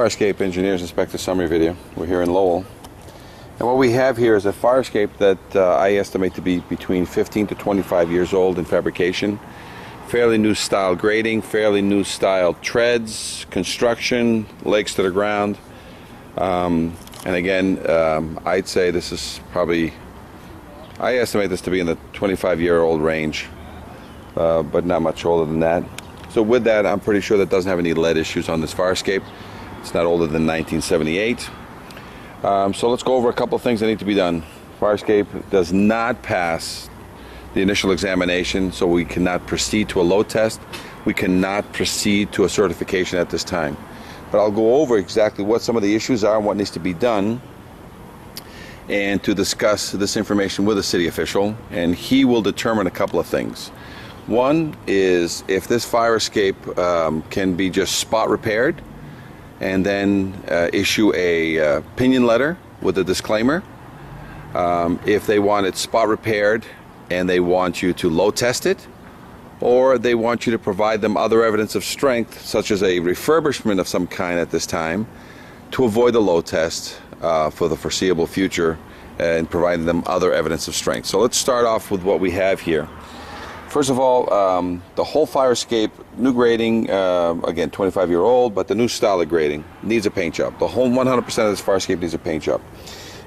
Fire escape engineers inspector summary video. We're here in Lowell. And what we have here is a fire escape that I estimate to be between 15 to 25 years old in fabrication. Fairly new style grading, fairly new style treads, construction, legs to the ground. And again, I'd say this is probably, I estimate this to be in the 25-year-old range, but not much older than that. So with that, I'm pretty sure that doesn't have any lead issues on this fire escape. It's not older than 1978. So let's go over a couple of things that need to be done. Fire escape does not pass the initial examination, so we cannot proceed to a load test. We cannot proceed to a certification at this time. But I'll go over exactly what some of the issues are and what needs to be done, and to discuss this information with a city official, and he will determine a couple of things. One is if this fire escape can be just spot repaired, and then issue a opinion letter with a disclaimer. If they want it spot repaired and they want you to load test it, or they want you to provide them other evidence of strength, such as a refurbishment of some kind at this time, to avoid the load test for the foreseeable future, and providing them other evidence of strength. So let's start off with what we have here. First of all, the whole fire escape, new grading, again 25-year-old, but the new style of grading needs a paint job. The whole 100% of this fire escape needs a paint job.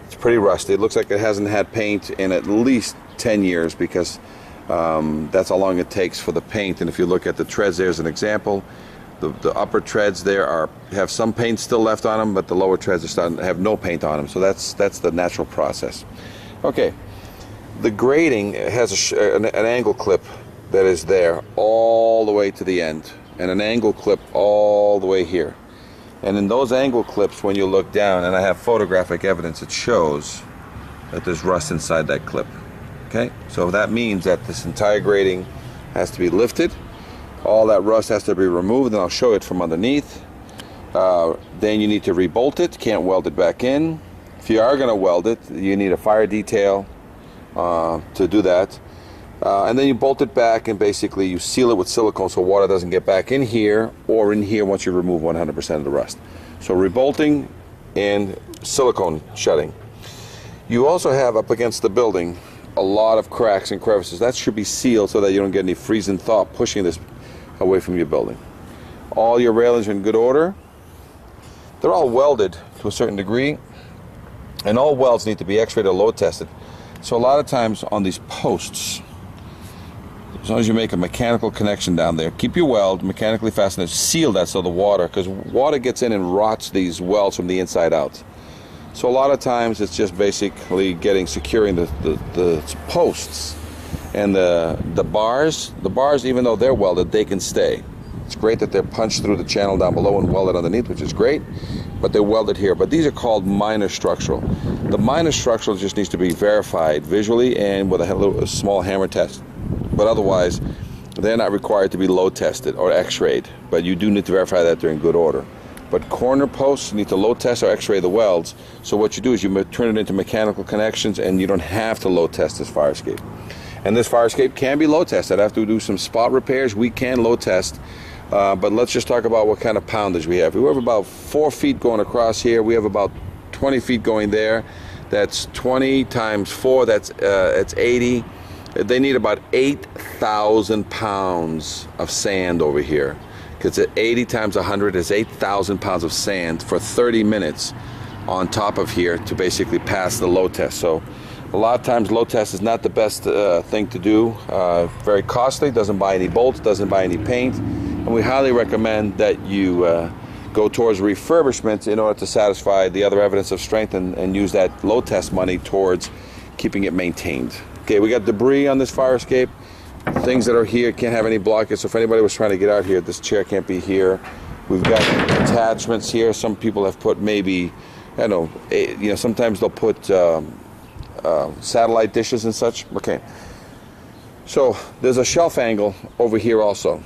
It's pretty rusty. It looks like it hasn't had paint in at least 10 years because that's how long it takes for the paint. And if you look at the treads, there's an example. The upper treads there have some paint still left on them, but the lower treads are starting to have no paint on them. So that's the natural process. Okay. The grading has an angle clip that is there all the way to the end, and an angle clip all the way here. And in those angle clips, when you look down, and I have photographic evidence, it shows that there's rust inside that clip. Okay, so that means that this entire grading has to be lifted. All that rust has to be removed, and I'll show it from underneath. Then you need to rebolt it. Can't weld it back in. If you are going to weld it, you need a fire detail to do that, and then you bolt it back, and basically you seal it with silicone so water doesn't get back in here or in here once you remove 100% of the rust. So rebolting and silicone shutting. You also have up against the building a lot of cracks and crevices. That should be sealed so that you don't get any freezing thaw pushing this away from your building. All your railings are in good order. They're all welded to a certain degree, and all welds need to be x-rayed or load tested. So a lot of times on these posts, as long as you make a mechanical connection down there, keep your weld mechanically fastened, seal that so the water, because water gets in and rots these welds from the inside out. So a lot of times it's just basically securing the posts and the bars. The bars, even though they're welded, they can stay. It's great that they're punched through the channel down below and welded underneath, which is great, but they're welded here. But these are called minor structural. The minor structural just needs to be verified visually and with a small hammer test. But otherwise, they're not required to be load tested or x-rayed, but you do need to verify that they're in good order. But corner posts need to load test or x-ray the welds. So what you do is you turn it into mechanical connections, and you don't have to load test this fire escape. And this fire escape can be load tested. After we do some spot repairs, we can load test. But let's just talk about what kind of poundage we have. We have about 4 feet going across here. We have about 20 feet going there. That's 20 times 4, that's 80. They need about 8,000 pounds of sand over here. Because at 80 times 100 is 8,000 pounds of sand for 30 minutes on top of here to basically pass the load test. So a lot of times load test is not the best thing to do. Very costly, doesn't buy any bolts, doesn't buy any paint. And we highly recommend that you go towards refurbishment in order to satisfy the other evidence of strength, and use that load test money towards keeping it maintained. Okay, we got debris on this fire escape. Things that are here can't have any blockage. So if anybody was trying to get out here, this chair can't be here. We've got attachments here. Some people have put maybe, I don't know, sometimes they'll put satellite dishes and such. Okay. So there's a shelf angle over here also.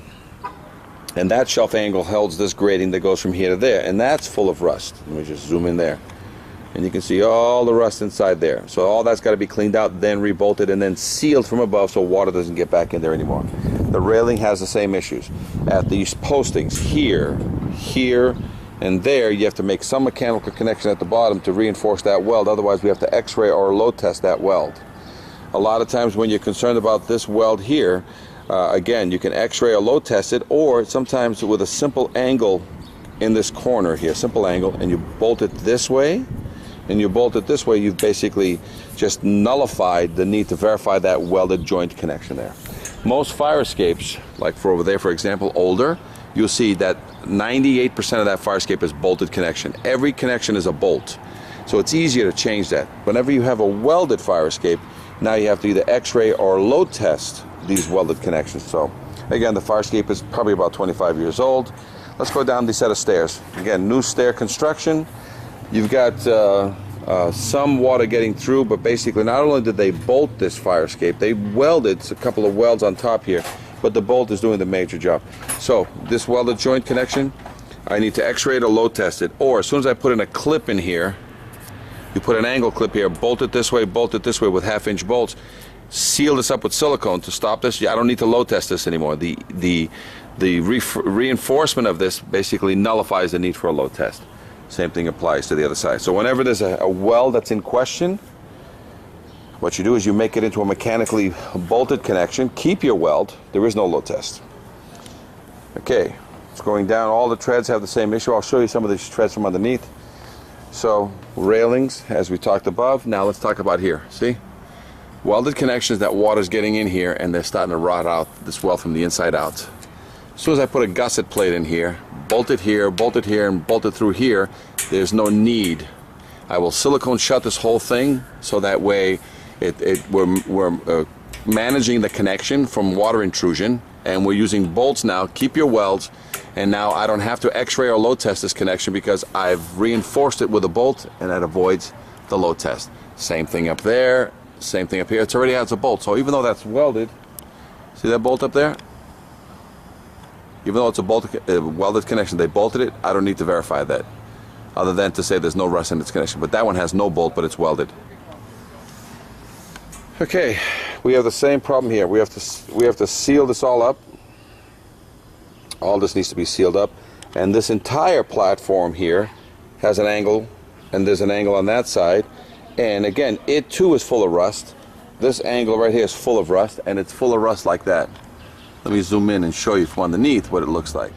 And that shelf angle holds this grading that goes from here to there. And that's full of rust. Let me just zoom in there. And you can see all the rust inside there. So all that's got to be cleaned out, then rebolted, and then sealed from above so water doesn't get back in there anymore. The railing has the same issues. At these postings here, And there you have to make some mechanical connection at the bottom to reinforce that weld. Otherwise we have to x-ray or load test that weld. A lot of times when you're concerned about this weld here, again, you can x-ray or load test it, or sometimes with a simple angle in this corner here, simple angle, and you bolt it this way, and you bolt it this way, you've basically just nullified the need to verify that welded joint connection there. Most fire escapes, like for over there for example, older, you'll see that 98% of that fire escape is bolted connection. Every connection is a bolt. So it's easier to change that. Whenever you have a welded fire escape, now you have to either x-ray or load test these welded connections. So again, the fire escape is probably about 25 years old. Let's go down these set of stairs. Again, new stair construction. You've got some water getting through, but basically not only did they bolt this fire escape, they welded a couple of welds on top here, but the bolt is doing the major job. So this welded joint connection, I need to x-ray it or load test it, or as soon as I put in a clip in here, you put an angle clip here, bolt it this way with half-inch bolts, seal this up with silicone to stop this. I don't need to load test this anymore. The reinforcement of this basically nullifies the need for a load test. Same thing applies to the other side. So whenever there's a weld that's in question, what you do is you make it into a mechanically bolted connection, keep your weld, there is no load test. Okay, it's going down, all the treads have the same issue. I'll show you some of these treads from underneath. So railings, as we talked above. Now let's talk about here. See? Welded connections, that water's getting in here and they're starting to rot out this weld from the inside out. As soon as I put a gusset plate in here, bolt it here, and bolt it through here, there's no need. I will silicone shut this whole thing so that way we're managing the connection from water intrusion, and we're using bolts now. Keep your welds, and now I don't have to x-ray or load test this connection because I've reinforced it with a bolt, and that avoids the load test. Same thing up there, same thing up here. It already has a bolt, so even though that's welded, see that bolt up there? Even though it's a welded connection, they bolted it, I don't need to verify that, other than to say there's no rust in its connection. But that one has no bolt, but it's welded. Okay, we have the same problem here. We have to seal this all up. All this needs to be sealed up, and this entire platform here has an angle, and there's an angle on that side, and again, it too is full of rust. This angle right here is full of rust, and it's full of rust like that. Let me zoom in and show you from underneath what it looks like.